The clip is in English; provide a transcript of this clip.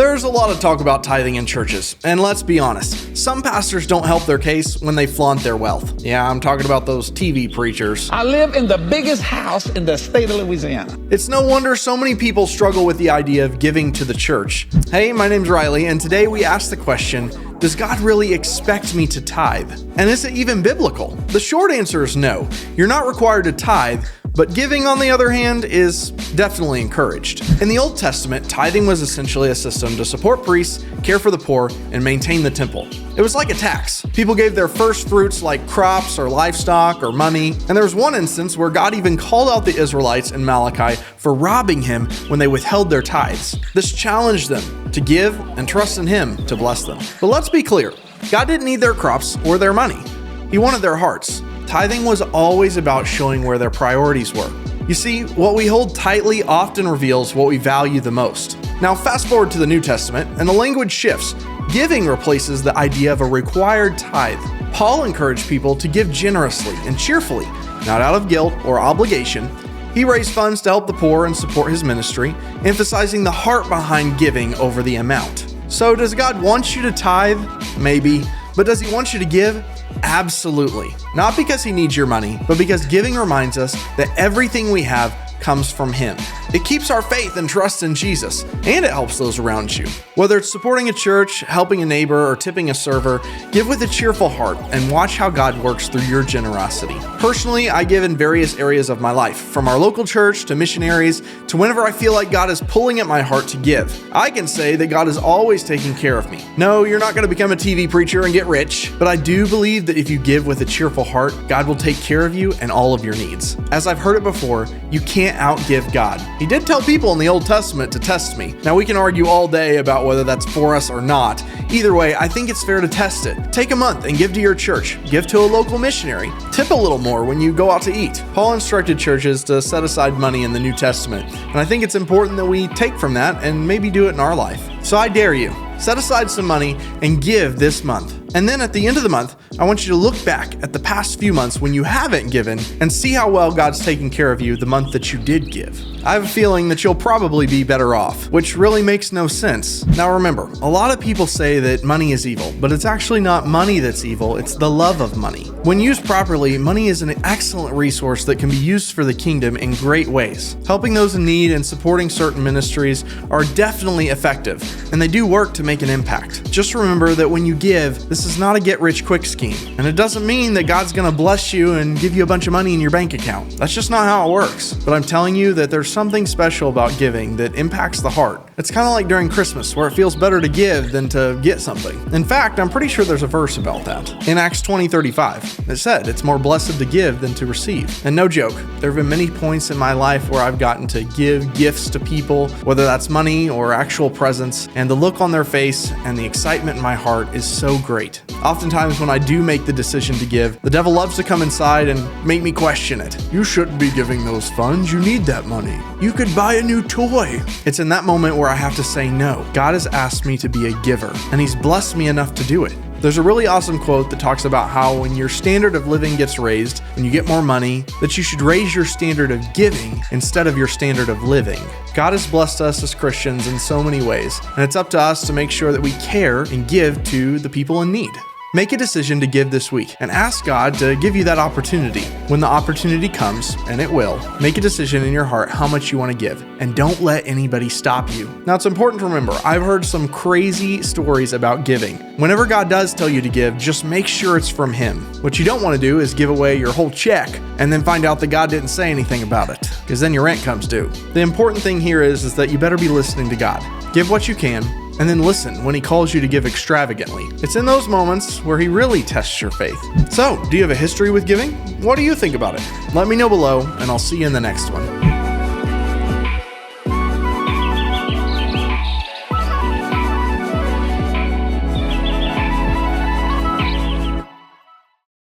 There's a lot of talk about tithing in churches, and let's be honest, some pastors don't help their case when they flaunt their wealth. Yeah, I'm talking about those TV preachers. I live in the biggest house in the state of Louisiana. It's no wonder so many people struggle with the idea of giving to the church. Hey, my name's Rylee, and today we ask the question, does God really expect me to tithe? And is it even biblical? The short answer is no. You're not required to tithe, but giving, on the other hand, is definitely encouraged. In the Old Testament, tithing was essentially a system to support priests, care for the poor, and maintain the temple. It was like a tax. People gave their first fruits like crops or livestock or money, and there was one instance where God even called out the Israelites in Malachi for robbing him when they withheld their tithes. This challenged them to give and trust in him to bless them. But let's be clear, God didn't need their crops or their money. He wanted their hearts. Tithing was always about showing where their priorities were. You see, what we hold tightly often reveals what we value the most. Now fast forward to the New Testament, and the language shifts. Giving replaces the idea of a required tithe. Paul encouraged people to give generously and cheerfully, not out of guilt or obligation. He raised funds to help the poor and support his ministry, emphasizing the heart behind giving over the amount. So does God want you to tithe? Maybe. But does he want you to give? Absolutely. Not because he needs your money, but because giving reminds us that everything we have comes from him. It keeps our faith and trust in Jesus, and it helps those around you. Whether it's supporting a church, helping a neighbor, or tipping a server, give with a cheerful heart and watch how God works through your generosity. Personally, I give in various areas of my life, from our local church to missionaries to whenever I feel like God is pulling at my heart to give. I can say that God is always taking care of me. No, you're not going to become a TV preacher and get rich, but I do believe that if you give with a cheerful heart, God will take care of you and all of your needs. As I've heard it before, you can't outgive God. He did tell people in the Old Testament to test me. Now we can argue all day about whether that's for us or not. Either way, I think it's fair to test it. Take a month and give to your church. Give to a local missionary. Tip a little more when you go out to eat. Paul instructed churches to set aside money in the New Testament, and I think it's important that we take from that and maybe do it in our life. So I dare you, set aside some money and give this month. And then at the end of the month, I want you to look back at the past few months when you haven't given and see how well God's taken care of you the month that you did give. I have a feeling that you'll probably be better off, which really makes no sense. Now remember, a lot of people say that money is evil, but it's actually not money that's evil, it's the love of money. When used properly, money is an excellent resource that can be used for the kingdom in great ways. Helping those in need and supporting certain ministries are definitely effective, and they do work to make an impact. Just remember that when you give, this is not a get-rich-quick scheme, and it doesn't mean that God's gonna bless you and give you a bunch of money in your bank account. That's just not how it works. But I'm telling you that there's something special about giving that impacts the heart. It's kind of like during Christmas, where it feels better to give than to get something. In fact, I'm pretty sure there's a verse about that. In Acts 20:35, it said, it's more blessed to give than to receive. And no joke, there have been many points in my life where I've gotten to give gifts to people, whether that's money or actual presents, and the look on their face and the excitement in my heart is so great. Oftentimes when I do make the decision to give, the devil loves to come inside and make me question it. You shouldn't be giving those funds, you need that money. You could buy a new toy. It's in that moment where I have to say no. God has asked me to be a giver, and he's blessed me enough to do it. There's a really awesome quote that talks about how when your standard of living gets raised, when you get more money, that you should raise your standard of giving instead of your standard of living. God has blessed us as Christians in so many ways, and it's up to us to make sure that we care and give to the people in need. Make a decision to give this week and ask God to give you that opportunity. When the opportunity comes, and it will, make a decision in your heart how much you want to give, and don't let anybody stop you. Now, it's important to remember, I've heard some crazy stories about giving. Whenever God does tell you to give, just make sure it's from him. What you don't want to do is give away your whole check and then find out that God didn't say anything about it, because then your rent comes due. The important thing here is that you better be listening to God. Give what you can, and then listen when he calls you to give extravagantly. It's in those moments where he really tests your faith. So, do you have a history with giving? What do you think about it? Let me know below, and I'll see you in the next one.